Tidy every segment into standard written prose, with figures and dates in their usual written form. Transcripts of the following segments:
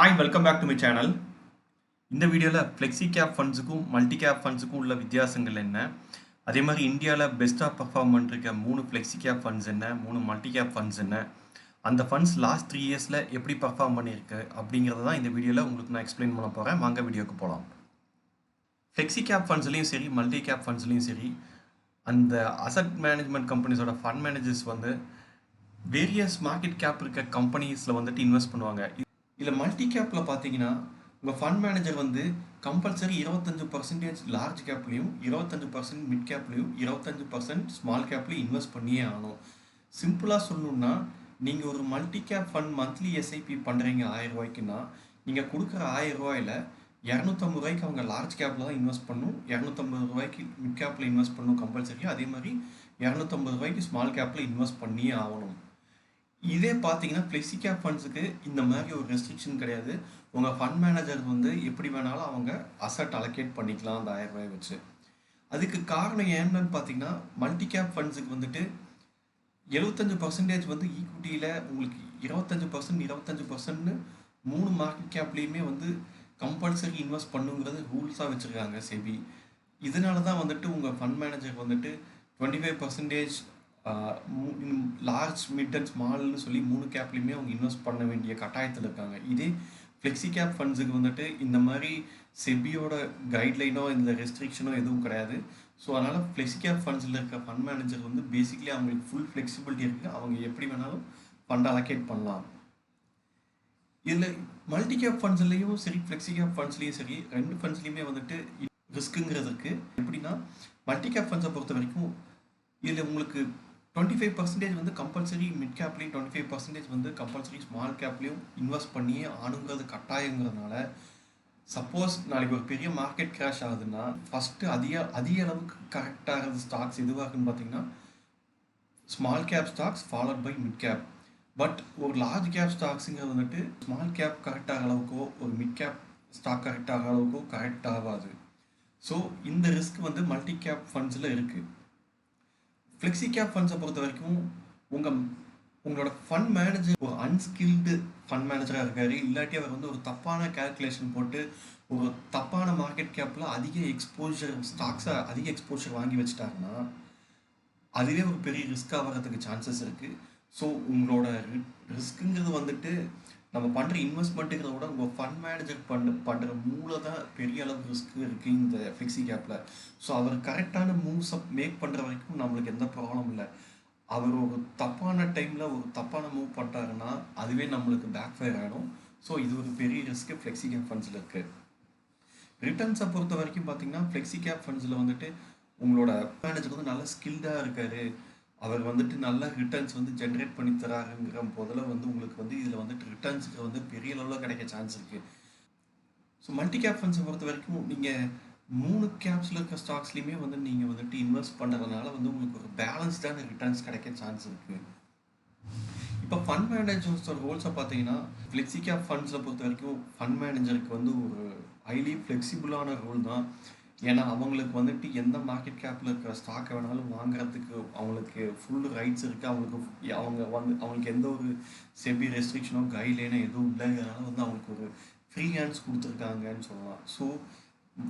Hi welcome back to my channel. இந்த வீடியோவில் flexi cap ஃபண்ட்ஸுக்கும் மல்டி கேப் ஃபண்ட்ஸுக்கும் உள்ள வித்தியாசங்கள் என்ன, அதே மாதிரி இந்தியாவில் பெஸ்ட்டாக பர்ஃபார்ம் பண்ணிருக்க 3 ஃப்ளெக்ஸி கேப் ஃபண்ட்ஸ் என்ன, 3 மல்டி கேப் ஃபண்ட்ஸ் என்ன, அந்த ஃபண்ட்ஸ் லாஸ்ட் 3 இயர்ஸில் எப்படி பர்ஃபார்ம் பண்ணியிருக்கு அப்படிங்கிறத தான் இந்த வீடியோவில் உங்களுக்கு நான் எக்ஸ்பிளைன் பண்ண போகிறேன். வாங்க வீடியோக்கு போகலாம். ஃப்ளெக்ஸி கேப் ஃபண்ட்ஸ்லையும் சரி மல்டி கேப் ஃபண்ட்ஸ்லையும் சரி அந்த அசட் மேனேஜ்மெண்ட் கம்பெனிஸோட ஃபண்ட் மேனேஜர்ஸ் வந்து வேரியஸ் மார்க்கெட் கேப் இருக்க கம்பெனிஸில் வந்துட்டு இன்வெஸ்ட் பண்ணுவாங்க. இதில் மல்டி கேப்பில் பார்த்தீங்கன்னா உங்கள் ஃபண்ட் மேனேஜர் வந்து கம்பல்சரி 25% லார்ஜ் கேப்லேயும் 25% மிட் கேப்லேயும் 25% ஸ்மால் கேப்லேயும் இன்வெஸ்ட் பண்ணியே ஆகணும். சிம்பிளாக சொல்லணுன்னா நீங்கள் ஒரு multi cap fund monthly SIP பண்ணுறீங்க 1000 ரூபாய்க்குன்னா நீங்கள் கொடுக்குற 1000 ரூபாயில் 250 ரூபாய்க்கு அவங்க லார்ஜ் கேப்பில் தான் இன்வெஸ்ட் பண்ணணும், 250 ரூபாய்க்கு மிட் கேப்பில் இன்வெஸ்ட் பண்ணணும் கம்பல்சரி. அதே மாதிரி 250 ரூபாய்க்கு ஸ்மால் கேப்பில் இன்வெஸ்ட் பண்ணியே ஆகணும். இதே பார்த்தீங்கன்னா ஃப்ளெக்ஸி கேப் ஃபண்ட்ஸுக்கு இந்த மாதிரி ஒரு ரெஸ்ட்ரிக்ஷன் கிடையாது. உங்கள் ஃபண்ட் மேனேஜர் வந்து எப்படி வேணாலும் அவங்க அசட் அலோகேட் பண்ணிக்கலாம் அந்த 1000 ரூபாய் வச்சு. அதுக்கு காரணம் என்னன்னு பார்த்தீங்கன்னா மல்டி கேப் ஃபண்ட்ஸுக்கு வந்துட்டு 75% வந்து ஈக்விட்டியில் உங்களுக்கு 25% 3 மார்க்கெட் கேப்லேயுமே வந்து கம்பல்சரி இன்வெஸ்ட் பண்ணுங்கிறது ரூல்ஸாக வச்சுருக்காங்க செபி. இதனால தான் வந்துட்டு உங்கள் ஃபண்ட் மேனேஜர் வந்துட்டு 25% லார்ஜ் மிட் அண்ட் ஸ்மால்னு சொல்லி 3 கேப்லையுமே அவங்க இன்வெஸ்ட் பண்ண வேண்டிய கட்டாயத்தில் இருக்காங்க. இதே ஃப்ளெக்ஸி கேப் ஃபண்ட்ஸுக்கு வந்துட்டு இந்த மாதிரி செபியோட கைட்லைனோ இந்த ரெஸ்ட்ரிக்ஷனோ எதுவும் கிடையாது. ஸோ அதனால் ஃப்ளெக்ஸி கேப் ஃபண்ட்ஸில் இருக்க ஃபண்ட் மேனேஜர் வந்து பேசிக்கலி அவங்களுக்கு ஃபுல் ஃப்ளெக்சிபிலிட்டி இருக்குது. அவங்க எப்படி வேணாலும் ஃபண்ட் அலோகேட் பண்ணலாம். இதில் மல்டி கேப் ஃபண்ட்ஸ்லேயும் சரி ஃப்ளெக்ஸி கேப் ஃபண்ட்ஸ்லேயும் சரி 2 ஃபண்ட்ஸ்லேயுமே வந்துட்டு ரிஸ்க்குங்கிறது இருக்குது. எப்படின்னா மல்டி கேப் ஃபண்ட்ஸை பொறுத்த வரைக்கும் இதில் உங்களுக்கு 25% வந்து கம்பல்சரி மிட் கேப்லேயும் 25% வந்து கம்பல்சரி ஸ்மால் கேப்லேயும் இன்வெஸ்ட் பண்ணியே ஆணுங்கிறது கட்டாயங்கிறதுனால சப்போஸ் நாளைக்கு ஒரு பெரிய மார்க்கெட் கிராஷ் ஆகுதுன்னா ஃபஸ்ட்டு அதிக அளவுக்கு கரெக்டாகிறது ஸ்டாக்ஸ் எதுவாக இருக்குன்னு பார்த்தீங்கன்னா small cap stocks followed by mid cap. But ஒரு லார்ஜ் கேப் ஸ்டாக்ஸுங்கிறது வந்துட்டு ஸ்மால் கேப் கரெக்டாக அளவுக்கோ ஒரு மிட் கேப் ஸ்டாக் கரெக்டாக அளவுக்கோ கரெக்ட் ஆகாது. ஸோ இந்த ரிஸ்க் வந்து மல்டி கேப் ஃபண்ட்ஸில் இருக்குது. ஃப்ளெக்ஸி கேப் ஃபண்ட்ஸை பொறுத்த வரைக்கும் உங்களோட ஃபண்ட் மேனேஜர் ஒரு அன்ஸ்கில்டு ஃபண்ட் மேனேஜராக இருக்காரு, இல்லாட்டி அவர் வந்து ஒரு தப்பான கேல்குலேஷன் போட்டு ஒரு தப்பான மார்க்கெட் கேப்பில் அதிக எக்ஸ்போஷர் வாங்கி வச்சுட்டாருன்னா அதுவே ஒரு பெரிய ரிஸ்க்காக வர்றதுக்கு சான்சஸ் இருக்குது. ஸோ உங்களோட ரிஸ்க்குங்கிறது வந்துட்டு நம்ம பண்ணுற இன்வெஸ்ட்மெண்ட்டுங்கிறத விட உங்கள் ஃபண்ட் மேனேஜர் பண்ணுற மூளை தான் பெரிய அளவு ரிஸ்க் இருக்குது இந்த ஃப்ளெக்ஸி கேப்பில். ஸோ அவர் கரெக்டான மூவ்ஸை மேக் பண்ணுற வரைக்கும் நம்மளுக்கு எந்த ப்ராப்ளம் இல்லை. அவர் ஒரு தப்பான டைமில் ஒரு தப்பான மூவ் பண்ணுறாருன்னா அதுவே நம்மளுக்கு பேக் ஃபயர் ஆகிடும். ஸோ இது ஒரு பெரிய ரிஸ்க்கு ஃப்ளெக்ஸி கேப் ஃபண்ட்ஸில் இருக்குது. ரிட்டர்ன்ஸை பொறுத்த வரைக்கும் பார்த்தீங்கன்னா ஃப்ளெக்ஸி கேப் ஃபண்ட்ஸில் வந்துட்டு உங்களோட மேனேஜர் வந்து நல்ல ஸ்கில்டாக இருக்கார், அவர் வந்துட்டு நல்ல ரிட்டர்ன்ஸ் வந்து ஜென்ரேட் பண்ணி தராருங்கிற போதில் வந்து உங்களுக்கு வந்து இதில் வந்துட்டு ரிட்டர்ன்ஸுக்கு வந்து பெரிய லெவலில் கிடைக்க சான்ஸ் இருக்குது. ஸோ மல்டி கேப் ஃபண்ட்ஸை பொறுத்த வரைக்கும் நீங்கள் 3 கேப்ஸில் இருக்க ஸ்டாக்ஸ்லையுமே வந்து நீங்கள் வந்துட்டு இன்வெஸ்ட் பண்ணுறதுனால வந்து உங்களுக்கு ஒரு பேலன்ஸ்டான ரிட்டர்ன்ஸ் கிடைக்க சான்ஸ் இருக்குது. இப்போ ஃபண்ட் மேனேஜர்ஸோட ரோல்ஸை பார்த்தீங்கன்னா ஃப்ளெக்ஸி கேப் ஃபண்ட்ஸில் பொறுத்த வரைக்கும் ஃபண்ட் மேனேஜருக்கு வந்து ஒரு ஹைலி ஃப்ளெக்சிபிளான ரோல் தான். ஏன்னா அவங்களுக்கு வந்துட்டு எந்த மார்க்கெட் கேப்பில் இருக்கிற ஸ்டாக்கை வேணாலும் வாங்குறதுக்கு அவங்களுக்கு ஃபுல் ரைட்ஸ் இருக்குது. அவங்களுக்கு எந்த ஒரு செபி ரெஸ்ட்ரிக்ஷனோ கைட்லைனோ எதுவும் இல்லைங்கிறனால வந்து அவங்களுக்கு ஒரு ஃப்ரீ ஹேண்ட்ஸ் கொடுத்துருக்காங்கன்னு சொல்லலாம். ஸோ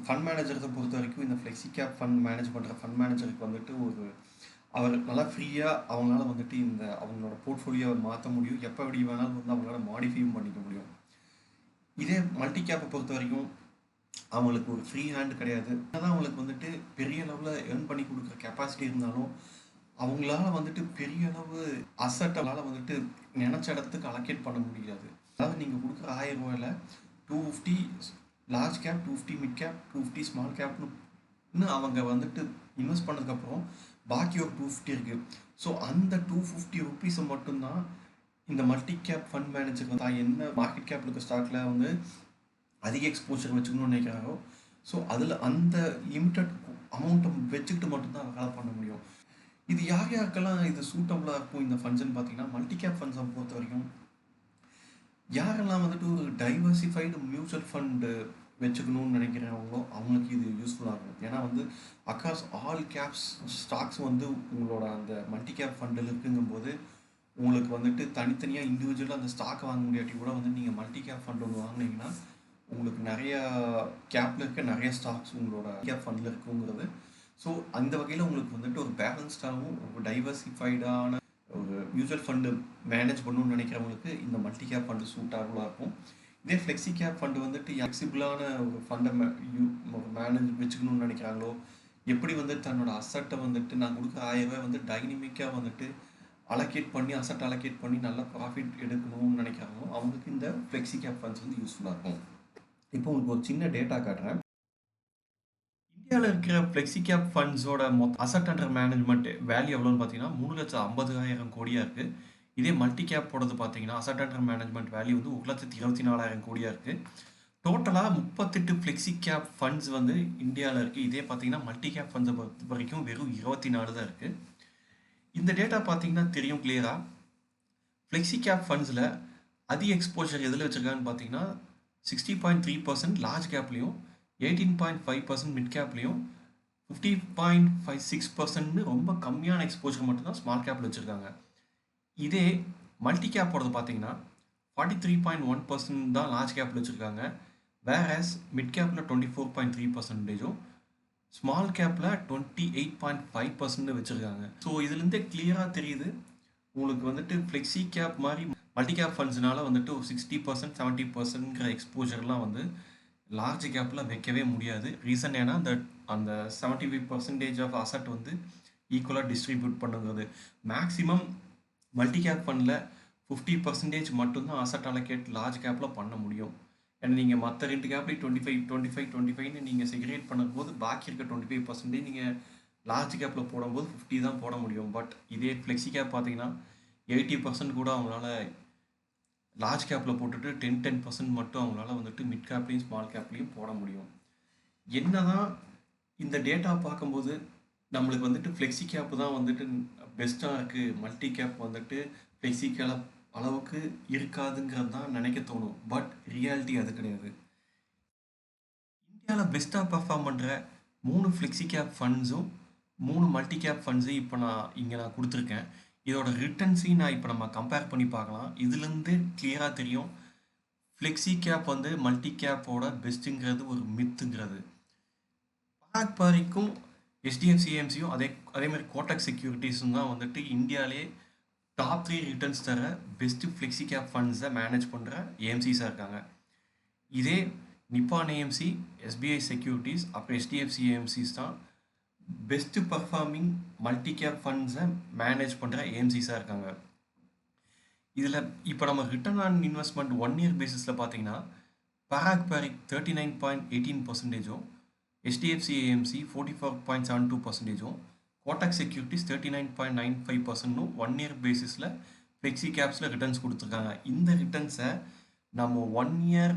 ஃபண்ட் மேனேஜரை பொறுத்த வரைக்கும் இந்த ஃப்ளெக்ஸி கேப் ஃபண்ட் மேனேஜ் பண்ணுற ஃபண்ட் மேனேஜருக்கு வந்துட்டு அவர் நல்லா ஃப்ரீயாக அவங்களால வந்துட்டு அவங்களோட போர்ட்ஃபோலியோவை மாற்ற முடியும், எப்போ எப்படி வேணாலும் வந்து அவங்களால மாடிஃபையும் பண்ணிக்க முடியும். இதே மல்டி கேப்பை பொறுத்த வரைக்கும் அவங்களுக்கு ஒரு ஃப்ரீ ஹேண்ட் கிடையாது. அதான் அவங்களுக்கு வந்துட்டு பெரிய லெவலில் ஏர்ன் பண்ணி கொடுக்குற கெப்பாசிட்டி இருந்தாலும் அவங்களால வந்துட்டு பெரிய அளவு அசட்டால் வந்துட்டு நினச்ச இடத்துக்கு அலோகேட் பண்ண முடியாது. அதாவது நீங்கள் கொடுக்குற 1000 ரூபாயில் 250 large cap, 250 mid cap, 250 small கேப்னு அவங்க வந்துட்டு இன்வெஸ்ட் பண்ணதுக்கப்புறம் பாக்கி ஒரு 250 இருக்குது. ஸோ அந்த 250 ருபீஸை மட்டும்தான் இந்த மல்டி கேப் ஃபண்ட் மேனேஜர் வந்து என்ன மார்க்கெட் கேப்பில் இருக்க ஸ்டாக்கில் வந்து அதிக எக்ஸ்போஷர் வச்சுக்கணும்னு நினைக்கிறாரோ ஸோ அதில் அந்த லிமிட்டட் அமௌண்ட்டை வச்சுக்கிட்டு மட்டும்தான் அவங்களால பண்ண முடியும். இது யாருக்கெல்லாம் இது சூட்டபுளாக இருக்கும் இந்த ஃபண்ட்ஸ்ன்னு பார்த்தீங்கன்னா மல்டி கேப் ஃபண்ட்ஸை பொறுத்த வரைக்கும் யாரெல்லாம் வந்துட்டு ஒரு டைவர்சிஃபைடு மியூச்சுவல் ஃபண்டு வச்சுக்கணும்னு நினைக்கிறவங்களோ அவங்களுக்கு இது யூஸ்ஃபுல்லாக இருக்கும். ஏன்னா வந்து அக்ராஸ் ஆல் கேப்ஸ் ஸ்டாக்ஸ் வந்து உங்களோட அந்த மல்டி கேப் ஃபண்டில் இருக்குங்கும்போது உங்களுக்கு வந்துட்டு தனித்தனியாக இண்டிவிஜுவலாக அந்த ஸ்டாக்கை வாங்க முடியாட்டி கூட வந்து நீங்கள் மல்டி கேப் ஃபண்ட் ஒன்று வாங்கினீங்கன்னா உங்களுக்கு நிறையா கேப்பில் இருக்க நிறைய ஸ்டாக்ஸ் உங்களோட கேப் ஃபண்டில் இருக்குங்கிறது. ஸோ அந்த வகையில் உங்களுக்கு வந்துட்டு ஒரு பேலன்ஸ்டாகவும் ஒரு டைவர்சிஃபைடான ஒரு மியூச்சுவல் ஃபண்டு மேனேஜ் பண்ணணும்னு நினைக்கிறவங்களுக்கு இந்த மல்டி கேப் ஃபண்டு சூட்டாகலாம் இருக்கும். இதே ஃப்ளெக்ஸி கேப் ஃபண்டு வந்துட்டு ஃப்ளெக்சிபிளான ஒரு ஃபண்டை மேனேஜ் வச்சுக்கணும்னு நினைக்கிறாங்களோ, எப்படி வந்து தன்னோட அசட்டை வந்துட்டு நான் கொடுக்குற 1000 ரூபாய் வந்து டைனமிக்காக வந்துட்டு அலோகேட் பண்ணி அசட் அலோகேட் பண்ணி நல்லா ப்ராஃபிட் எடுக்கணும்னு நினைக்கிறாங்களோ அவங்களுக்கு இந்த ஃப்ளெக்ஸி கேப் ஃபண்ட்ஸ் வந்து யூஸ்ஃபுல்லாக இருக்கும். இப்போ உங்களுக்கு ஒரு சின்ன டேட்டா காட்டுறேன். இந்தியாவில் இருக்கிற ஃப்ளெக்ஸி கேப் ஃபண்ட்ஸோட மொத்த அசட் அண்டர் மேனேஜ்மெண்ட் வேல்யூ எவ்வளோன்னு பார்த்தீங்கன்னா 3,50,000 கோடியாக இருக்குது. இதே மல்டி கேப்போடது பார்த்தீங்கன்னா அசட் அண்டர் மேனேஜ்மெண்ட் வேல்யூ வந்து 1,24,000 கோடியாக இருக்குது. டோட்டலாக 38 ஃப்ளெக்ஸி கேப் ஃபண்ட்ஸ் வந்து இந்தியாவில் இருக்குது. இதே பார்த்தீங்கன்னா மல்டி கேப் ஃபண்ட்ஸை பொறுத்த வரைக்கும் வெறும் 24 தான் இருக்குது. இந்த டேட்டா பார்த்தீங்கன்னா தெரியும் கிளியராக. ஃப்ளெக்ஸி கேப் ஃபண்ட்ஸில் அதிக எக்ஸ்போஜர் எதில் வச்சுருக்காங்கன்னு பார்த்தீங்கன்னா 60.3% லார்ஜ் கேப்லேயும் 18.5% மிட் கேப்லேயும் 50.56% ரொம்ப கம்மியான எக்ஸ்போஜர் மட்டும்தான் ஸ்மால் கேப்பில் வச்சுருக்காங்க. இதே மல்டி கேப்போடது பார்த்தீங்கன்னா 43.1% தான் லார்ஜ் கேப்பில் வச்சுருக்காங்க. வேறஸ் மிட் கேப்பில் 24.3%, ஸ்மால் கேப்பில் 28.5% வச்சுருக்காங்க. ஸோ இதுலேருந்தே கிளியராக தெரியுது உங்களுக்கு வந்துட்டு ஃப்ளெக்ஸி கேப் மாதிரி மல்டி கேப் ஃபண்ட்ஸ்னால வந்துட்டு ஒரு 60% 70%ங்கிற எக்ஸ்போஜர்லாம் வந்து லார்ஜ் கேப்பில் வைக்கவே முடியாது. ரீசன் ஏன்னா அந்த 75% ஆஃப் அசட் வந்து ஈக்குவலாக டிஸ்ட்ரிபியூட் பண்ணுங்கிறது. மேக்ஸிமம் மல்டி கேப் ஃபண்டில் 50% மட்டும்தான் அசட் அலோகேட் லார்ஜ் கேப்பில் பண்ண முடியும். ஏன்னா நீங்கள் மற்ற 2 கேப்லேயும் 25 நீங்கள் செக்ரிகேட் பண்ணும்போது பாக்கி இருக்க 25% நீங்கள் லார்ஜ் கேப்பில் போடும்போது 50 தான் போட முடியும். பட் இதே ஃப்ளெக்ஸி கேப் பார்த்தீங்கன்னா 80% கூட அவங்களால லார்ஜ் கேப்பில் போட்டுட்டு 10% மட்டும் அவங்களால வந்துட்டு மிட் கேப்லேயும் ஸ்மால் கேப்லேயும் போட முடியும். என்னதான் இந்த டேட்டா பார்க்கும்போது நம்மளுக்கு வந்துட்டு ஃப்ளெக்ஸி கேப் தான் வந்துட்டு பெஸ்ட்டாக இருக்குது, மல்டி கேப் வந்துட்டு ஃப்ளெக்ஸி கேப் அளவுக்கு இருக்காதுங்கிறது தான் நினைக்க தோணும். பட் ரியாலிட்டி அது கிடையாது. இந்தியாவில் பெஸ்ட்டாக பர்ஃபார்ம் பண்ணுற 3 ஃப்ளெக்ஸி கேப் ஃபண்ட்ஸும் 3 மல்டி கேப் ஃபண்ட்ஸையும் இப்போ நான் கொடுத்துருக்கேன். இதோட ரிட்டர்ன்ஸையும் நான் இப்போ நம்ம கம்பேர் பண்ணி பார்க்கலாம். இதுலேருந்து கிளியராக தெரியும் ஃப்ளெக்ஸி கேப் வந்து மல்டி கேப்போட பெஸ்ட்டுங்கிறது ஒரு மித்துங்கிறது. வரைக்கும் HDFC AMCயும் அதே மாதிரி கோட்டக் செக்யூரிட்டிஸும் தான் வந்துட்டு இந்தியாவிலே டாப் 3 ரிட்டர்ன்ஸ் தர பெஸ்ட்டு ஃப்ளெக்ஸி கேப் ஃபண்ட்ஸை மேனேஜ் பண்ணுற ஏஎம்சிஸாக இருக்காங்க. இதே நிப்பான் AMC, SBI செக்யூரிட்டிஸ் அப்புறம் HDFC AMCஸ் தான் பெஸ்ட்டு பர்ஃபார்மிங் மல்டி கேப் ஃபண்ட்ஸை மேனேஜ் பண்ணுற ஏஎம்சிஸாக இருக்காங்க. இதில் இப்போ நம்ம ரிட்டர்ன் ஆன் இன்வெஸ்ட்மெண்ட் 1 இயர் பேசிஸில் பார்த்தீங்கன்னா பராக் 39.18%, HDFC AMC 44.72%, Kotak securities 39.95% 1 year பேசிஸில் ஃப்ளெக்ஸி கேப்ஸில் ரிட்டர்ன்ஸ் கொடுத்துருக்காங்க. இந்த ரிட்டர்ன்ஸை நம்ம 1 இயர்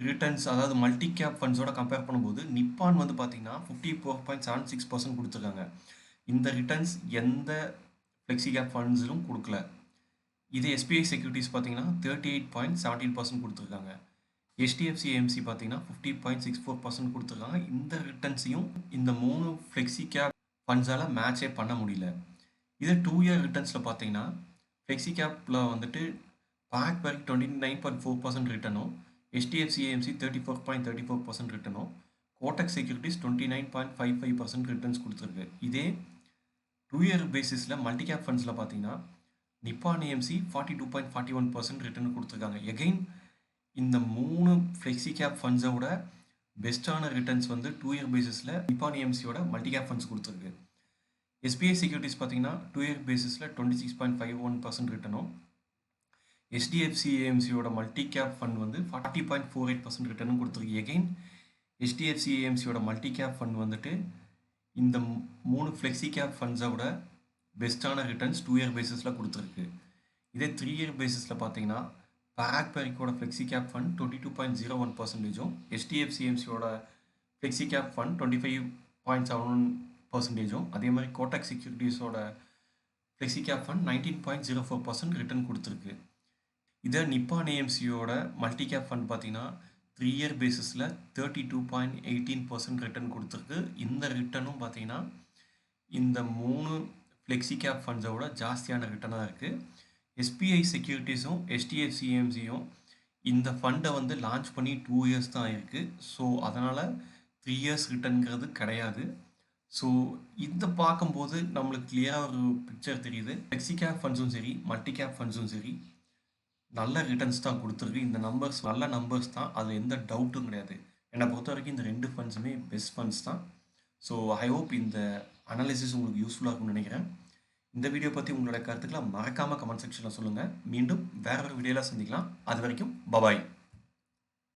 ரிட்டர்ன்ஸ் அதாவது மல்டி கேப் ஃபண்ட்ஸோட கம்பேர் பண்ணும்போது நிப்பான் வந்து பார்த்தீங்கன்னா 54.76% கொடுத்துருக்காங்க. இந்த ரிட்டர்ன்ஸ் எந்த ஃப்ளெக்ஸி கேப் ஃபண்ட்ஸிலும் கொடுக்கல. இதே SBI செக்யூரிட்டிஸ் பார்த்தீங்கன்னா 38.17% கொடுத்துருக்காங்க. HDFC AMC பார்த்தீங்கன்னா 50.64% கொடுத்துருக்காங்க. இந்த ரிட்டர்ன்ஸையும் இந்த 3 ஃப்ளெக்ஸி கேப் ஃபண்ட்ஸால் மேட்சே பண்ண முடியல. இதே 2 இயர் ரிட்டர்ன்ஸில் பார்த்தீங்கன்னா ஃப்ளெக்ஸி கேப்பில் வந்துட்டு பராக் 29.4% ரிட்டர்னும், HDFC AMC 34.34% ரிட்டர்னும், கோட்டக் செக்யூரிட்டிஸ் 29.55% ரிட்டர்ன்ஸ் கொடுத்துருக்கு. இதே 2 இயர் பேசிஸில் மல்டி கேப் ஃபண்ட்ஸில் பார்த்தீங்கன்னா நிப்பான் AMC 42.41% ரிட்டர்ன் கொடுத்துருக்காங்க. எகெயின் இந்த 3 ஃப்ளெக்ஸி கேப் ஃபண்ட்ஸோட பெஸ்ட்டான ரிட்டர்ன்ஸ் வந்து 2 இயர் பேசிஸில் நிப்பான் AMCயோட மல்டி கேப் ஃபண்ட்ஸ் கொடுத்துருக்கு. SBI செக்யூரிட்டிஸ் பார்த்தீங்கன்னா 2 இயர் பேசிஸில் 26.51% ரிட்டர்னும், HDFC AMCயோட மல்டி கேப் ஃபண்ட் வந்து 40.48% ரிட்டர்னும் கொடுத்துருக்கு. எகெயின் HDFC AMCயோட மல்டி கேப் ஃபண்ட் வந்துட்டு இந்த 3 ஃப்ளெக்ஸி கேப் ஃபண்ட்ஸோட பெஸ்ட்டான ரிட்டர்ன்ஸ் 2 இயர் பேசிஸில் கொடுத்துருக்கு. இதே 3 இயர் பேசிஸில் பார்த்தீங்கன்னா Parag flexi cap fund 22.01%, HDFC AMCயோட ஃப்ளெக்ஸி கேப் ஃபண்ட் 25.71%, அதே மாதிரி கோட்டக் செக்யூரிட்டிஸோட ஃப்ளெக்ஸி கேப் ஃபண்ட் 19.04% ரிட்டர்ன் கொடுத்துருக்கு. இதே நிப்பான் AMCயோட மல்டி கேப் ஃபண்ட் பார்த்தீங்கன்னா 3 இயர் பேசிஸில் 32.18% ரிட்டர்ன் கொடுத்துருக்கு. இந்த ரிட்டர்னும் பார்த்தீங்கன்னா இந்த 3 ஃப்ளெக்ஸி கேப் ஃபண்ட்ஸோட ஜாஸ்தியான ரிட்டர்னாக இருக்குது. எஸ்பிஐ செக்யூரிட்டிஸும் HDFC ஏஎம்சியும் இந்த ஃபண்டை வந்து லான்ச் பண்ணி 2 இயர்ஸ் தான் இருக்குது. ஸோ அதனால் 3 இயர்ஸ் ரிட்டர்ன்கிறது கிடையாது. ஸோ இதை பார்க்கும்போது நம்மளுக்கு கிளியராக ஒரு பிக்சர் தெரியுது. ஃப்ளெக்ஸி கேப் ஃபண்ட்ஸும் சரி, மல்டி கேப் ஃபண்ட்ஸும் சரி, நல்ல ரிட்டர்ன்ஸ் தான் கொடுத்துருக்கு. இந்த நம்பர்ஸ் நல்ல நம்பர்ஸ் தான், அதில் எந்த டவுட்டும் கிடையாது. என்னை பொறுத்த வரைக்கும் இந்த 2 ஃபண்ட்ஸுமே பெஸ்ட் ஃபண்ட்ஸ் தான். ஸோ ஐ ஹோப் இந்த அனாலிசிஸ் உங்களுக்கு யூஸ்ஃபுல்லாக இருக்கும்னு நினைக்கிறேன். இந்த வீடியோ பற்றி உங்களோட கருத்துக்களை மறக்காமல் கமெண்ட் செக்ஷனில் சொல்லுங்கள். மீண்டும் வேற ஒரு வீடியோவில் சந்திக்கலாம். அது வரைக்கும் பபாய்.